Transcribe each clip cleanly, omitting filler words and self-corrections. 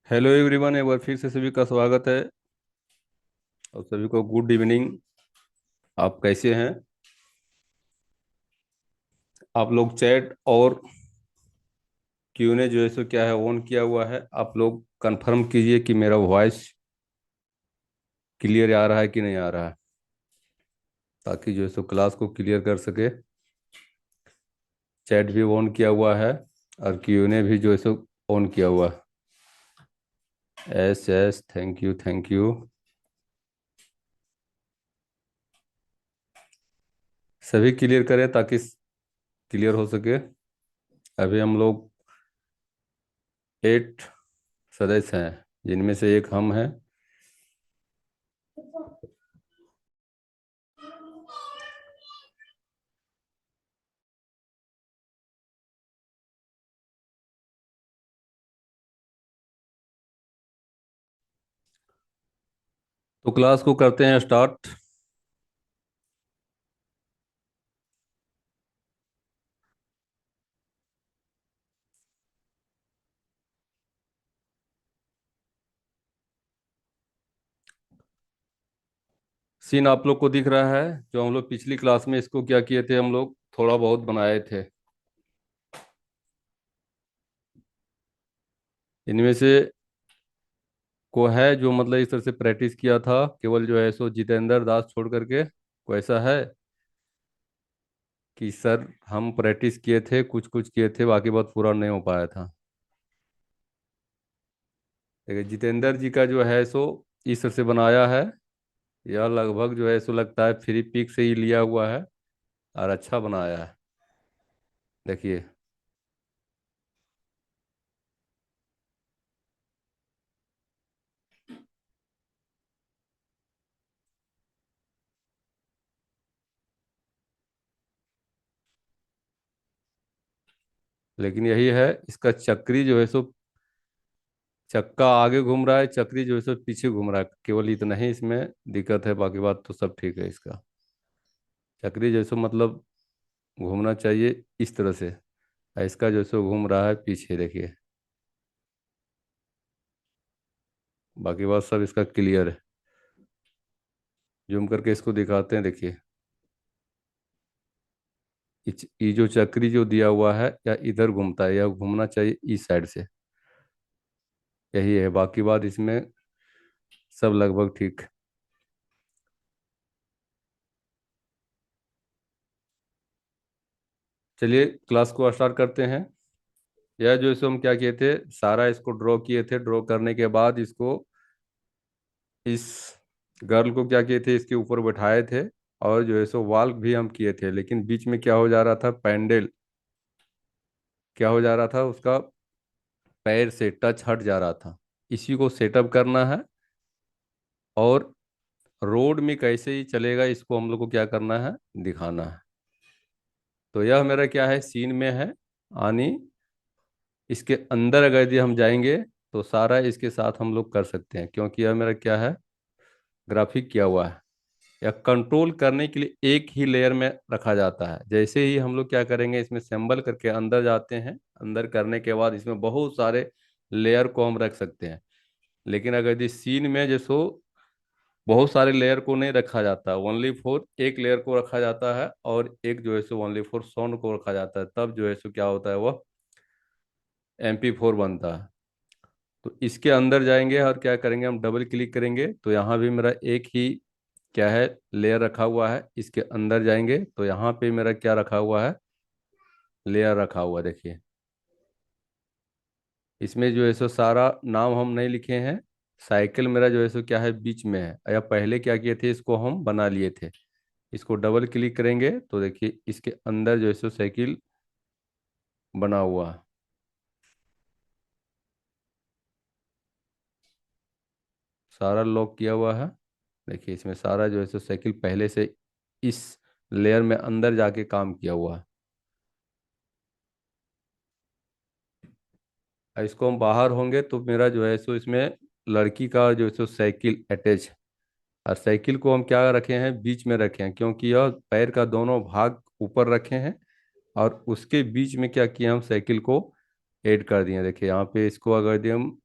Hello everyone, एक बार फिर से सभी का स्वागत है और सभी को गुड इवनिंग। आप कैसे हैं? आप लोग चैट और क्यूने जो है सो क्या है ऑन किया हुआ है। आप लोग कंफर्म कीजिए कि मेरा वॉइस क्लियर आ रहा है कि नहीं आ रहा है, ताकि जो है सो क्लास को क्लियर कर सके। चैट भी ऑन किया हुआ है और क्यूने भी जो है सो ऑन किया हुआ है। Yes yes, thank you thank you. सभी क्लियर करें ताकि क्लियर हो सके। अभी हम लोग 8 सदस्य हैं, जिनमें से एक हम हैं। तो क्लास को करते हैं स्टार्ट। सीन आप लोग को दिख रहा है। जो हम लोग पिछली क्लास में इसको क्या किए थे, हम लोग थोड़ा बहुत बनाए थे। इनमें से को है जो मतलब इस तरह से प्रैक्टिस किया था, केवल जो है सो जितेंद्र दास छोड़ करके। को ऐसा है कि सर हम प्रैक्टिस किए थे, कुछ कुछ किए थे, बाकी बात पूरा नहीं हो पाया था। लेकिन जितेंद्र जी का जो है सो इस तरह से बनाया है। यह लगभग जो है सो लगता है फ्री पिक से ही लिया हुआ है और अच्छा बनाया है। देखिए। लेकिन यही है, इसका चक्री जो है सो चक्का आगे घूम रहा है, चक्री जो है सो पीछे घूम रहा है। केवल इतना ही इसमें दिक्कत है, बाकी बात तो सब ठीक है। इसका चक्री जैसो मतलब घूमना चाहिए इस तरह से, और इसका जो सो घूम रहा है पीछे। देखिए, बाकी बात सब इसका क्लियर है। जूम करके इसको दिखाते हैं। देखिए, ये जो चक्री जो दिया हुआ है या इधर घूमता है या घूमना चाहिए इस साइड से। यही है, बाकी बात इसमें सब लगभग ठीक। चलिए क्लास को स्टार्ट करते हैं। यह जो इसको हम क्या किए थे, सारा इसको ड्रॉ किए थे। ड्रॉ करने के बाद इसको, इस गर्ल को क्या किए थे, इसके ऊपर बैठाए थे। और जो है सो वॉल्क भी हम किए थे, लेकिन बीच में क्या हो जा रहा था, पैंडल क्या हो जा रहा था, उसका पैर से टच हट जा रहा था। इसी को सेटअप करना है। और रोड में कैसे ही चलेगा, इसको हम लोग को क्या करना है, दिखाना है। तो यह मेरा क्या है, सीन में है आनी। इसके अंदर अगर यदि हम जाएंगे तो सारा इसके साथ हम लोग कर सकते हैं, क्योंकि यह मेरा क्या है, ग्राफिक किया हुआ है। या कंट्रोल करने के लिए एक ही लेयर में रखा जाता है। जैसे ही हम लोग क्या करेंगे, इसमें सिंबल करके अंदर जाते हैं, अंदर करने के बाद इसमें बहुत सारे लेयर को हम रख सकते हैं। लेकिन अगर यदि सीन में जैसो बहुत सारे लेयर को नहीं रखा जाता, ओनली फॉर एक लेयर को रखा जाता है, और एक जो है सो ओनली फॉर साउंड को रखा जाता है, तब जो है सो क्या होता है, वह MP4 बनता है। तो इसके अंदर जाएंगे और क्या करेंगे, हम डबल क्लिक करेंगे तो यहाँ भी मेरा एक ही क्या है, लेयर रखा हुआ है। इसके अंदर जाएंगे तो यहाँ पे मेरा क्या रखा हुआ है, लेयर रखा हुआ है। देखिए, इसमें जो है सो सारा नाम हम नहीं लिखे हैं। साइकिल मेरा जो है सो क्या है, बीच में है। या पहले क्या किए थे, इसको हम बना लिए थे। इसको डबल क्लिक करेंगे तो देखिए इसके अंदर जो है सो साइकिल बना हुआ है। सारा लॉक किया हुआ है। देखिए, इसमें सारा जो है सो साइकिल पहले से इस लेयर में अंदर जाके काम किया हुआ है। और इसको हम बाहर होंगे तो मेरा जो है सो इसमें लड़की का जो है सो साइकिल अटैच है। और साइकिल को हम क्या रखे हैं, बीच में रखे हैं, क्योंकि यह पैर का दोनों भाग ऊपर रखे हैं। और उसके बीच में क्या किया, हम साइकिल को ऐड कर दिए। देखिए यहाँ पे इसको अगर दिए हम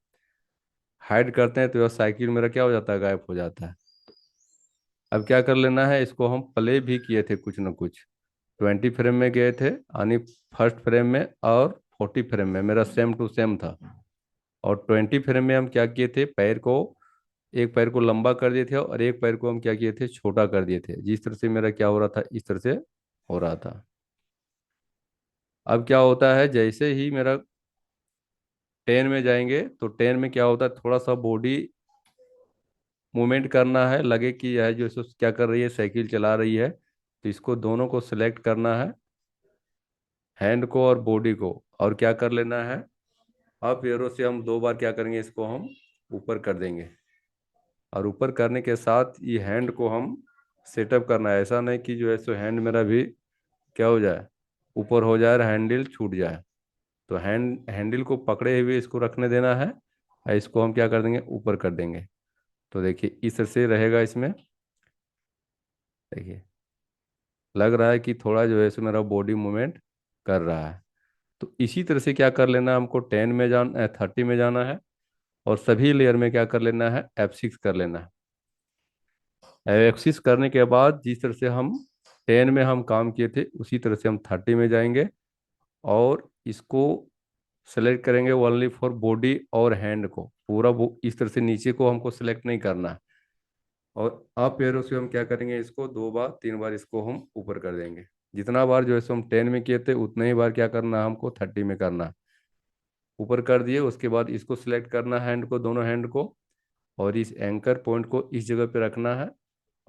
हाइड करते हैं तो यह साइकिल मेरा क्या हो जाता है, गायब हो जाता है। अब क्या कर लेना है, इसको हम प्ले भी किए थे कुछ ना कुछ। 20 फ्रेम में गए थे यानी फर्स्ट फ्रेम में, और 40 फ्रेम में मेरा सेम टू सेम था। और 20 फ्रेम में हम क्या किए थे, पैर को, एक पैर को लंबा कर दिए थे और एक पैर को हम क्या किए थे, छोटा कर दिए थे। जिस तरह से मेरा क्या हो रहा था, इस तरह से हो रहा था। अब क्या होता है, जैसे ही मेरा 10 में जाएंगे तो 10 में क्या होता है, थोड़ा सा बॉडी मूवमेंट करना है, लगे कि यह जो सो क्या कर रही है, साइकिल चला रही है। तो इसको दोनों को सिलेक्ट करना है, हैंड को और बॉडी को, और क्या कर लेना है, अप एरो से हम 2 बार क्या करेंगे, इसको हम ऊपर कर देंगे। और ऊपर करने के साथ ये हैंड को हम सेटअप करना है। ऐसा नहीं कि जो है सो हैंड मेरा भी क्या हो जाए, ऊपर हो जाए और हैंडल छूट जाए। तो हैंडल को पकड़े हुए इसको रखने देना है, और इसको हम क्या कर देंगे, ऊपर कर देंगे। तो देखिए इस तरह से रहेगा इसमें। देखिए लग रहा है कि थोड़ा जो है सो मेरा बॉडी मूवमेंट कर रहा है। तो इसी तरह से क्या कर लेना है, हमको 30 में जाना है, और सभी लेयर में क्या कर लेना है, F6 कर लेना है। F6 करने के बाद जिस तरह से हम 10 में हम काम किए थे, उसी तरह से हम 30 में जाएंगे, और इसको सेलेक्ट करेंगे ओनली फॉर बॉडी और हैंड को। पूरा वो इस तरह से नीचे को हमको सेलेक्ट नहीं करना है। और अप एरो से हम क्या करेंगे, इसको 2 बार 3 बार इसको हम ऊपर कर देंगे। जितना बार जो है सो हम 10 में किए थे, उतने ही बार क्या करना है, हमको 30 में करना है। ऊपर कर दिए, उसके बाद इसको सिलेक्ट करना है, हैंड को, दोनों हैंड को, और इस एंकर पॉइंट को इस जगह पे रखना है,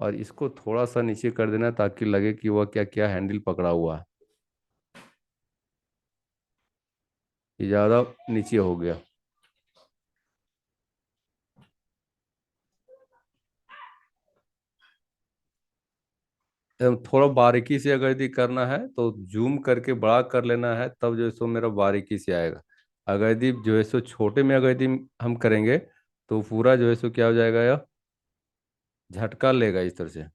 और इसको थोड़ा सा नीचे कर देना है, ताकि लगे कि वह क्या क्या हैंडल पकड़ा हुआ है। ये ज़्यादा नीचे हो गया। थोड़ा बारीकी से अगर यदि करना है तो जूम करके बड़ा कर लेना है, तब जो है सो मेरा बारीकी से आएगा। अगर यदि जो है सो छोटे में अगर यदि हम करेंगे, तो पूरा जो है सो क्या हो जाएगा, यह झटका लेगा इस तरह से।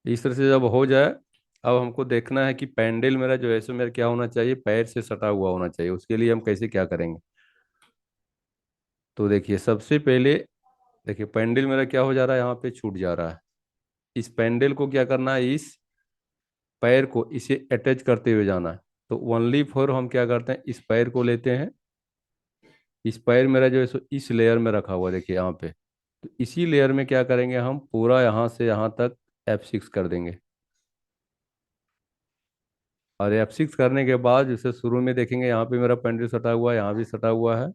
इस तरह से जब हो जाए, अब हमको देखना है कि पैंडल मेरा जो है सो मेरा क्या होना चाहिए, पैर से सटा हुआ होना चाहिए। उसके लिए हम कैसे क्या करेंगे, तो देखिए सबसे पहले, देखिए पैंडल मेरा क्या हो जा रहा है, यहाँ पे छूट जा रहा है। इस पैंडल को क्या करना है, इस पैर को इसे अटैच करते हुए जाना है। तो ओनली फॉर हम क्या करते हैं, इस पैर को लेते हैं। इस पैर मेरा जो है सो इस लेयर में रखा हुआ है, देखिए यहाँ पे। तो इसी लेयर में क्या करेंगे, हम पूरा यहाँ से यहाँ तक F6 कर देंगे। और F6 करने के बाद जैसे शुरू में देखेंगे, यहाँ पे मेरा पेंडल सटा हुआ है, यहाँ भी सटा हुआ है।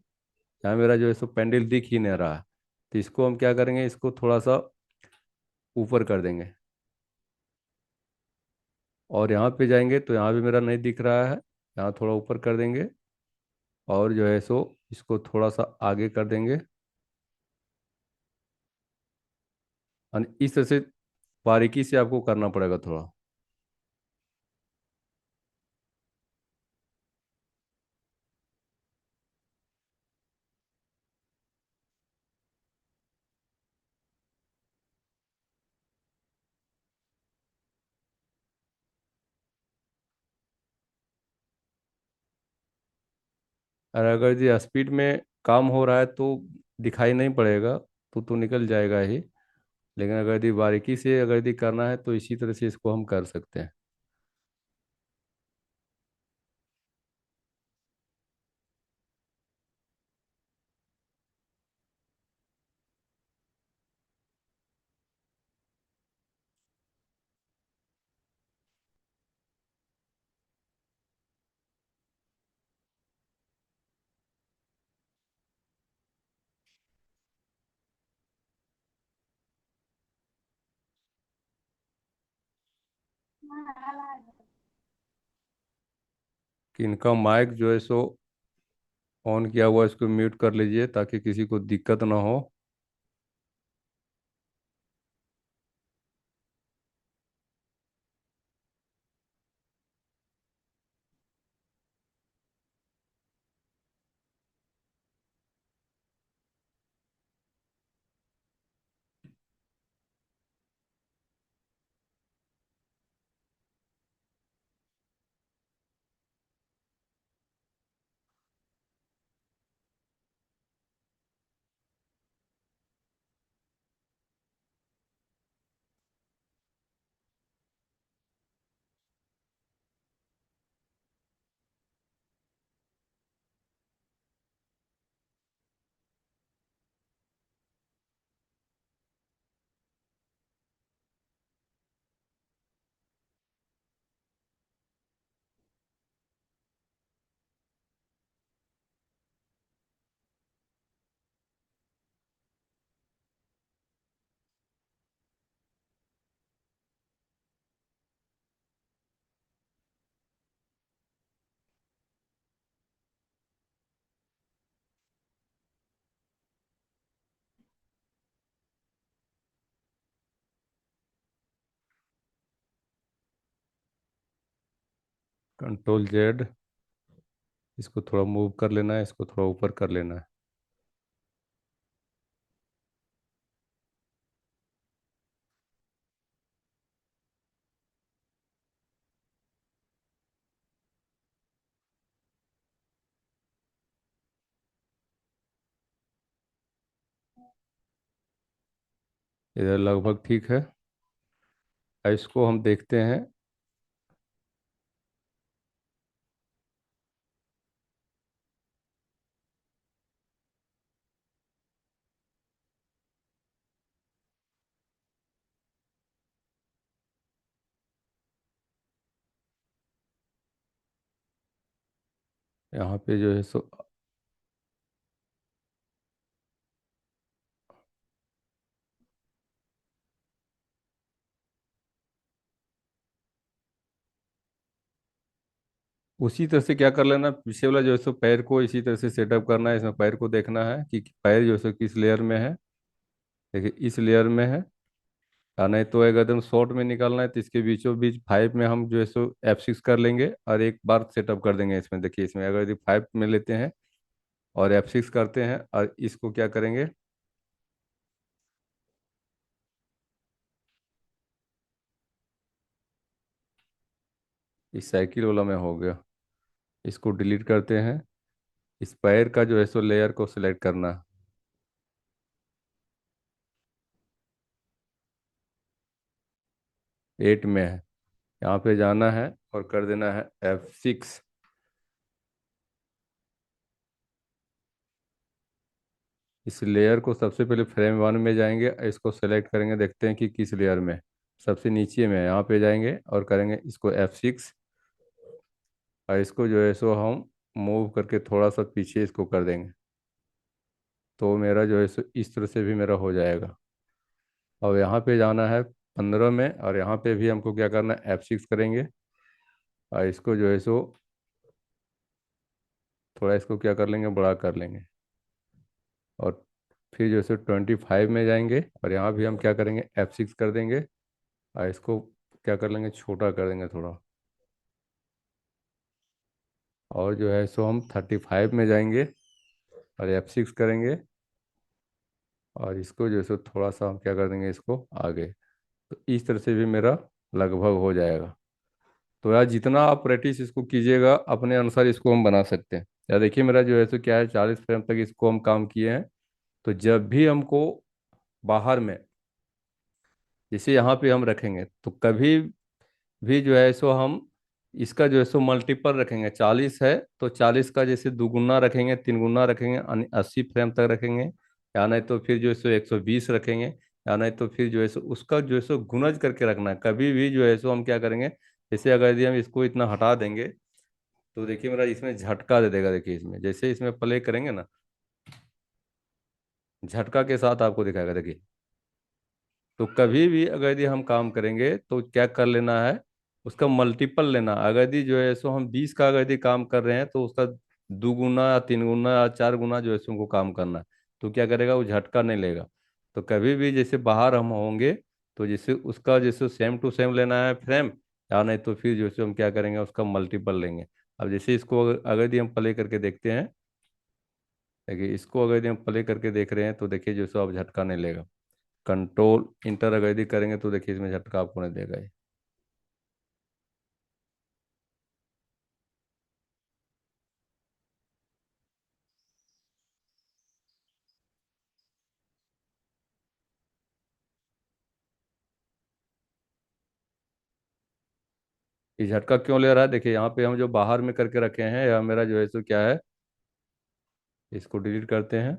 यहाँ मेरा जो है सो पेंडल दिख ही नहीं रहा है। तो इसको हम क्या करेंगे, इसको थोड़ा सा ऊपर कर देंगे। और यहाँ पे जाएंगे तो यहाँ भी मेरा नहीं दिख रहा है, यहाँ थोड़ा ऊपर कर देंगे। और जो है सो इसको थोड़ा सा आगे कर देंगे। और इस तरह से बारीकी से आपको करना पड़ेगा थोड़ा। और अगर ये स्पीड में काम हो रहा है तो दिखाई नहीं पड़ेगा, तो निकल जाएगा ही। लेकिन अगर यदि बारीकी से अगर यदि करना है, तो इसी तरह से इसको हम कर सकते हैं। कि इनका माइक जो है सो ऑन किया हुआ है, इसको म्यूट कर लीजिए ताकि किसी को दिक्कत ना हो। कंट्रोल Z, इसको थोड़ा मूव कर लेना है, इसको थोड़ा ऊपर कर लेना है। इधर लगभग ठीक है। अब इसको हम देखते हैं। यहाँ पे जो है सो उसी तरह से क्या कर लेना, पीछे वाला जो है सो पैर को इसी तरह से सेटअप करना है। इसमें पैर को देखना है कि पैर जो है सो किस लेयर में है। देखिए इस लेयर में है। या नहीं तो अगर एकदम शॉर्ट में निकालना है तो इसके बीचों बीच 5 में हम जो है सो F6 कर लेंगे और एक बार सेटअप कर देंगे इसमें। देखिए इसमें अगर यदि 5 में लेते हैं और F6 करते हैं और इसको क्या करेंगे, इस साइकिल वाला में हो गया। इसको डिलीट करते हैं। इस पैर का जो है सो लेयर को सिलेक्ट करना है। 8 में है। यहाँ पे जाना है और कर देना है F6। इस लेयर को सबसे पहले फ्रेम 1 में जाएंगे, इसको सेलेक्ट करेंगे, देखते हैं कि किस लेयर में। सबसे नीचे में है, यहाँ पे जाएंगे और करेंगे इसको F6। और इसको जो है सो हम मूव करके थोड़ा सा पीछे इसको कर देंगे। तो मेरा जो है सो इस तरह से भी मेरा हो जाएगा। अब यहाँ पे जाना है 15 में और यहाँ पे भी हमको क्या करना है, F6 करेंगे। और इसको जो है सो थोड़ा इसको क्या कर लेंगे, बड़ा कर लेंगे। और फिर जो है सो 25 में जाएंगे और यहाँ भी हम क्या करेंगे, F6 कर देंगे। और इसको क्या कर लेंगे, छोटा कर देंगे थोड़ा। और जो है सो हम 35 में जाएंगे और F6 करेंगे। और इसको जो है सो थोड़ा सा हम क्या कर देंगे, इसको आगे। तो इस तरह से भी मेरा लगभग हो जाएगा। तो यार जितना आप प्रैक्टिस इसको कीजिएगा अपने अनुसार इसको हम बना सकते हैं। या देखिए मेरा जो है सो क्या है, 40 फ्रेम तक इसको हम काम किए हैं। तो जब भी हमको बाहर में, जैसे यहाँ पे हम रखेंगे, तो कभी भी जो है सो हम इसका जो है सो मल्टीपल रखेंगे। 40 है तो 40 का जैसे दुगुना रखेंगे, तीन गुना रखेंगे, 80 फ्रेम तक रखेंगे। या नहीं तो फिर जो है सो 120 रखेंगे। या नहीं तो फिर जो है सो उसका जो है सो गुणज करके रखना है। कभी भी जो है सो हम क्या करेंगे, जैसे अगर यदि हम इसको इतना हटा देंगे तो देखिए मेरा इसमें झटका दे देगा। देखिए इसमें जैसे इसमें प्ले करेंगे ना, झटका के साथ आपको दिखाएगा। देखिए तो कभी भी अगर यदि हम काम करेंगे तो क्या कर लेना है, उसका मल्टीपल लेना। अगर यदि जो है सो हम 20 का अगर यदि काम कर रहे हैं तो उसका 2 गुना या 3 गुना या 4 गुना जो है सो हमको काम करना है। तो क्या करेगा, वो झटका नहीं लेगा। तो कभी भी जैसे बाहर हम होंगे तो जैसे उसका जैसे सेम टू सेम लेना है फ्रेम। या नहीं तो फिर जो है सो हम क्या करेंगे, उसका मल्टीपल लेंगे। अब जैसे इसको अगर यदि हम प्ले करके देखते हैं, देखिए इसको अगर यदि हम प्ले करके देख रहे हैं तो देखिए जो है सो अब झटका नहीं लेगा। कंट्रोल इंटर अगर यदि करेंगे तो देखिए इसमें झटका आपको नहीं देगा ये। ये झटका क्यों ले रहा है, देखिए यहाँ पे हम जो बाहर में करके रखे हैं या मेरा जो है सो क्या है, इसको डिलीट करते हैं।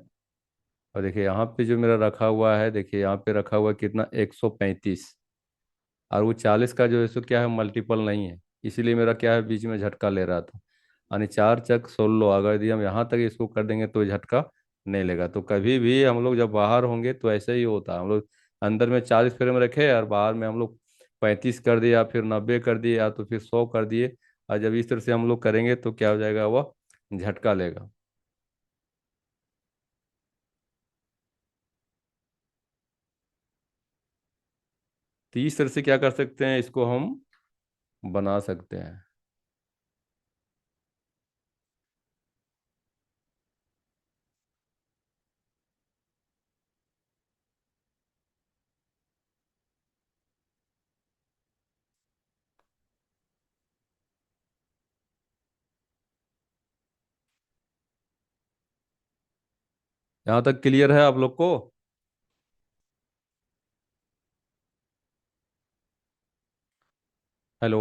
और देखिए यहाँ पे जो मेरा रखा हुआ है, देखिए यहाँ पे रखा हुआ है कितना, 135। और वो 40 का जो है सो क्या है, मल्टीपल नहीं है। इसीलिए मेरा क्या है, बीच में झटका ले रहा था। यानी 4 चक 16, अगर यदि हम यहाँ तक इसको कर देंगे तो झटका नहीं लेगा। तो कभी भी हम लोग जब बाहर होंगे तो ऐसे ही होता है। हम लोग अंदर में 40 फ्रेम रखे और बाहर में हम लोग 35 कर दिए या फिर 90 कर दिए या तो फिर 100 कर दिए। और जब इस तरह से हम लोग करेंगे तो क्या हो जाएगा, वह झटका लेगा। तो इस तरह से क्या कर सकते हैं, इसको हम बना सकते हैं। यहाँ तक क्लियर है आप लोग को? Hello.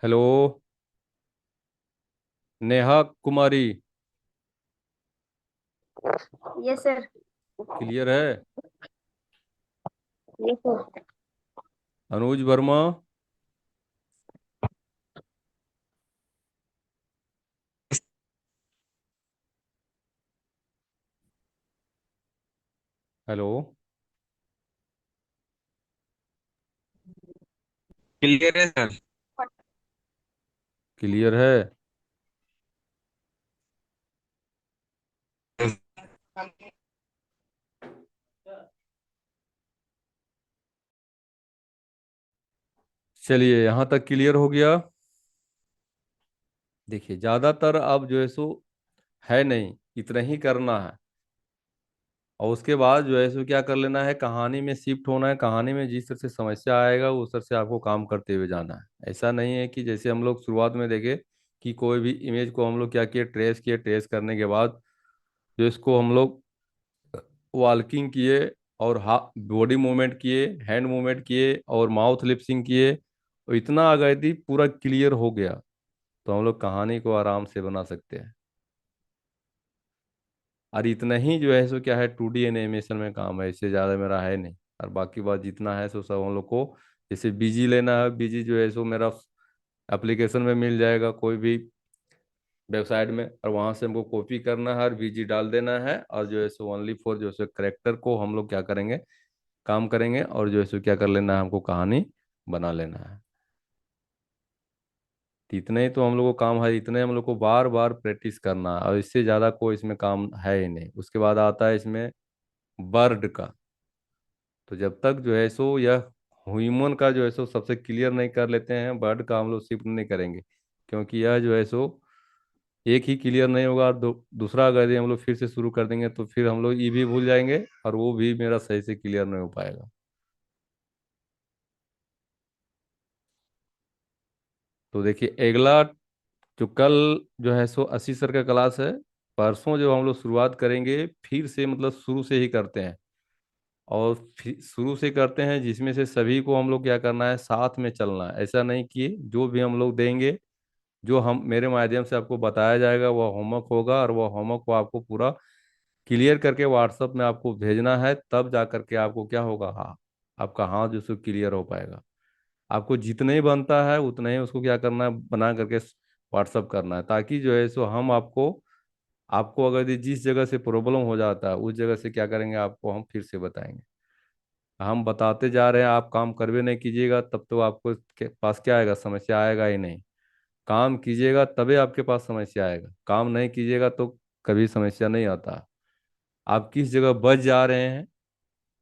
Hello. Neha Kumari. Yes sir. Clear है? Yes sir. Anuj Verma. Hello. Clear है सर। क्लियर है? चलिए, यहाँ तक क्लियर हो गया। देखिए, ज़्यादातर अब जो है सो है नहीं, इतना ही करना है। और उसके बाद जो है सो क्या कर लेना है, कहानी में शिफ्ट होना है। कहानी में जिस तरह से समस्या आएगा उस तरह से आपको काम करते हुए जाना है। ऐसा नहीं है कि जैसे हम लोग शुरुआत में देखे कि कोई भी इमेज को हम लोग क्या किए, ट्रेस करने के बाद जो इसको हम लोग वॉल्किंग किए और बॉडी मूवमेंट किए, हैंड मूवमेंट किए और माउथ लिप्सिंग किए, और इतना अगर यदि पूरा क्लियर हो गया तो हम लोग कहानी को आराम से बना सकते हैं। और इतना ही जो है सो क्या है, 2D एनिमेशन में काम है, इससे ज़्यादा मेरा है नहीं। और बाकी बात जितना है सो सब हम लोग को, जैसे बीजी लेना है, बीजी जो है सो मेरा एप्लीकेशन में मिल जाएगा कोई भी वेबसाइट में, और वहाँ से हमको कॉपी करना है और बीजी डाल देना है, और जो है सो ओनली फॉर जो है सो करेक्टर को हम लोग क्या करेंगे, काम करेंगे, और जो है सो क्या कर लेना है, हमको कहानी बना लेना है। तो इतने ही तो हम लोग को काम है, इतने हम लोग को बार बार प्रैक्टिस करना है, और इससे ज़्यादा कोई इसमें काम है ही नहीं। उसके बाद आता है इसमें बर्ड का। तो जब तक जो है सो यह ह्यूमन का जो है सो सबसे क्लियर नहीं कर लेते हैं, बर्ड का हम लोग शिफ्ट नहीं करेंगे। क्योंकि यह जो है सो एक ही क्लियर नहीं होगा, और दूसरा अगर यदि हम लोग फिर से शुरू कर देंगे तो फिर हम लोग ये भी भूल जाएंगे, और वो भी मेरा सही से क्लियर नहीं हो पाएगा। तो देखिए, अगला जो कल जो है सो 80 सर का क्लास है। परसों जो हम लोग शुरुआत करेंगे फिर से, मतलब शुरू से ही करते हैं। और फिर शुरू से करते हैं जिसमें से सभी को हम लोग क्या करना है, साथ में चलना है। ऐसा नहीं कि जो भी हम लोग देंगे, जो हम मेरे माध्यम से आपको बताया जाएगा वह होमवर्क होगा, और वह होमवर्क को आपको पूरा क्लियर करके व्हाट्सएप में आपको भेजना है, तब जा करके आपको क्या होगा, हाँ, आपका हाथ जो सो क्लियर हो पाएगा। आपको जितने ही बनता है उतना ही उसको क्या करना है, बना करके व्हाट्सअप करना है, ताकि जो है सो हम आपको आपको अगर ये जिस जगह से प्रॉब्लम हो जाता है उस जगह से क्या करेंगे, आपको हम फिर से बताएंगे। हम बताते जा रहे हैं, आप काम करवे नहीं कीजिएगा तब तो आपको के पास क्या आएगा, समस्या आएगा ही नहीं। काम कीजिएगा तभी आपके पास समस्या आएगा, काम नहीं कीजिएगा तो कभी समस्या नहीं आता। आप किस जगह बच जा रहे हैं,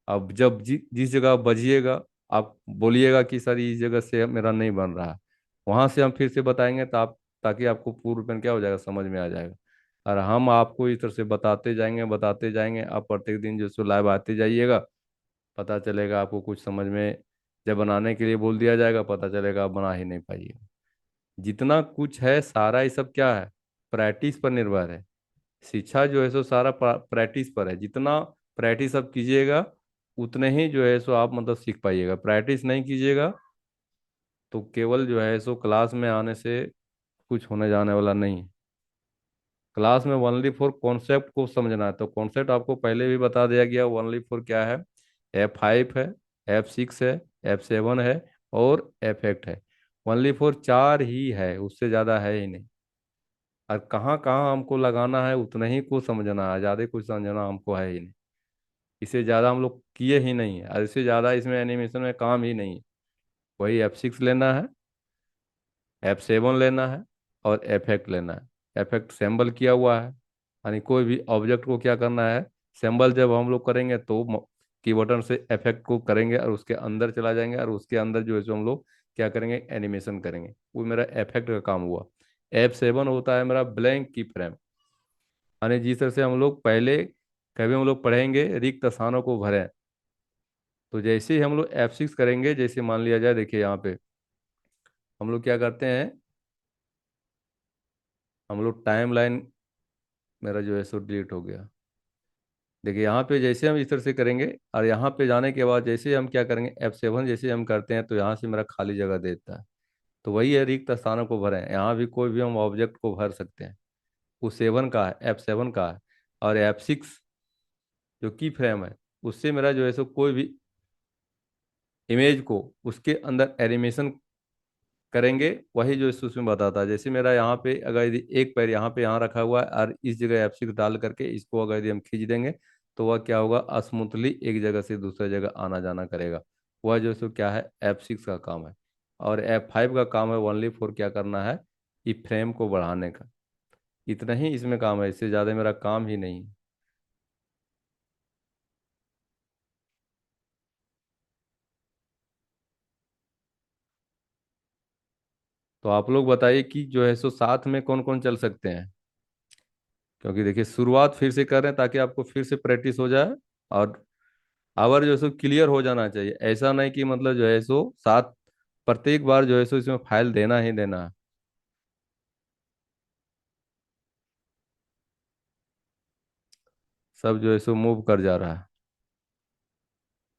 अब जब जिस जगह आप बजिएगा, आप बोलिएगा कि सर इस जगह से मेरा नहीं बन रहा है, वहां से हम फिर से बताएंगे, तो आप ताकि आपको पूर्ण रूप क्या हो जाएगा, समझ में आ जाएगा। और हम आपको इस तरह से बताते जाएंगे, आप प्रत्येक दिन जो सो लाइव आते जाइएगा, पता चलेगा आपको कुछ समझ में, जब बनाने के लिए बोल दिया जाएगा पता चलेगा आप बना ही नहीं पाइएगा। जितना कुछ है सारा ये सब क्या है, प्रैक्टिस पर निर्भर है। शिक्षा जो है सो सारा प्रैक्टिस पर है। जितना प्रैक्टिस आप कीजिएगा उतने ही जो है सो आप मतलब सीख पाइएगा। प्रैक्टिस नहीं कीजिएगा तो केवल जो है सो क्लास में आने से कुछ होने जाने वाला नहीं है। क्लास में ओनली फॉर कॉन्सेप्ट को समझना है, तो कॉन्सेप्ट आपको पहले भी बता दिया गया। ओनली फॉर क्या है, F5 है, F6 है, F7 है और F8 है। ओनली फॉर चार ही है, उससे ज़्यादा है ही नहीं। और कहाँ कहाँ हमको लगाना है उतना ही को समझना है, ज़्यादा कुछ समझना हमको है ही नहीं। इससे ज़्यादा हम लोग किए ही नहीं है, और इससे ज़्यादा इसमें एनिमेशन में काम ही नहीं है। वही F6 लेना है, F7 लेना है और F8 लेना है। F8 सेंबल किया हुआ है, यानी कोई भी ऑब्जेक्ट को क्या करना है, सेंबल जब हम लोग करेंगे तो की बटन से इफेक्ट को करेंगे और उसके अंदर चला जाएंगे, और उसके अंदर जो है सो हम लोग क्या करेंगे, एनिमेशन करेंगे। वो मेरा इफेक्ट का काम हुआ। F7 होता है मेरा ब्लैंक की फ्रेम, यानी जिस तरह से हम लोग पहले कभी हम लोग पढ़ेंगे रिक्त स्थानों को भरें, तो जैसे ही हम लोग F6 करेंगे, जैसे मान लिया जाए, देखिए यहाँ पे हम लोग क्या करते हैं, हम लोग टाइम लाइन, मेरा जो है सो डिलीट हो गया। देखिए यहाँ पे जैसे हम इस तरह से करेंगे, और यहाँ पे जाने के बाद जैसे हम क्या करेंगे, F7 जैसे हम करते हैं, तो यहाँ से मेरा खाली जगह दे देता है। तो वही है, रिक्त स्थानों को भरें, यहाँ भी कोई भी हम ऑब्जेक्ट को भर सकते हैं। वो 7 का है, F7 का है। और F6 जो की फ्रेम है, उससे मेरा जो है सो कोई भी इमेज को उसके अंदर एनिमेशन करेंगे, वही जो इस उसमें बताता है। जैसे मेरा यहाँ पे अगर यदि एक पैर यहाँ पे यहाँ रखा हुआ है, और इस जगह F6 डाल करके इसको अगर यदि हम खींच देंगे, तो वह क्या होगा, स्मूथली एक जगह से दूसरी जगह आना जाना करेगा। वह जो सो क्या है, F6 का काम है। और F5 का काम है ओनली फॉर क्या करना है, ई फ्रेम को बढ़ाने का। इतना ही इसमें काम है, इससे ज़्यादा मेरा काम ही नहीं है। तो आप लोग बताइए कि जो है सो साथ में कौन कौन चल सकते हैं, क्योंकि देखिए शुरुआत फिर से कर रहे हैं ताकि आपको फिर से प्रैक्टिस हो जाए। और आवर जो है सो क्लियर हो जाना चाहिए, ऐसा नहीं कि मतलब जो है सो साथ प्रत्येक बार जो है सो इसमें फाइल देना ही देना है। सब जो है सो मूव कर जा रहा है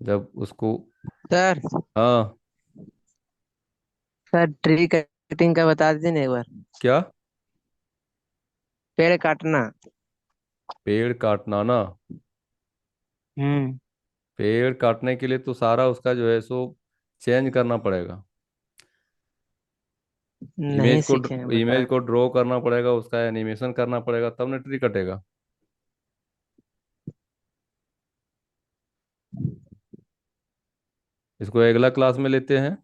जब उसको। सर। हाँ। सर ट्री कटिंग का बता दीजिए ना एक बार। क्या? पेड़ काटना। पेड़ काटना ना? हम्म। पेड़ काटने के लिए तो सारा उसका जो है सो चेंज करना पड़ेगा। नहीं सीखे हैं इमेज बता। को ड्रॉ करना पड़ेगा, उसका एनिमेशन करना पड़ेगा, तब ना ट्री कटेगा। इसको अगला क्लास में लेते हैं।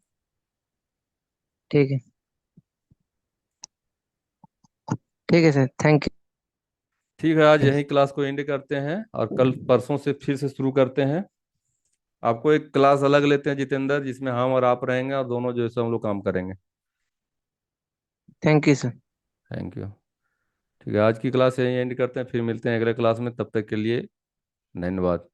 ठीक है। ठीक है सर, थैंक ठीक है, आज यू। यही क्लास को एंड करते हैं, और कल परसों से फिर से शुरू करते हैं। आपको एक क्लास अलग लेते हैं जितेंद्र, जिसमें हम और आप रहेंगे, और दोनों जो है सो हम लोग काम करेंगे। Thank you sir. Thank you. ठीक है, आज की क्लास यही एंड करते हैं, फिर मिलते हैं अगले क्लास में, तब तक के लिए धन्यवाद।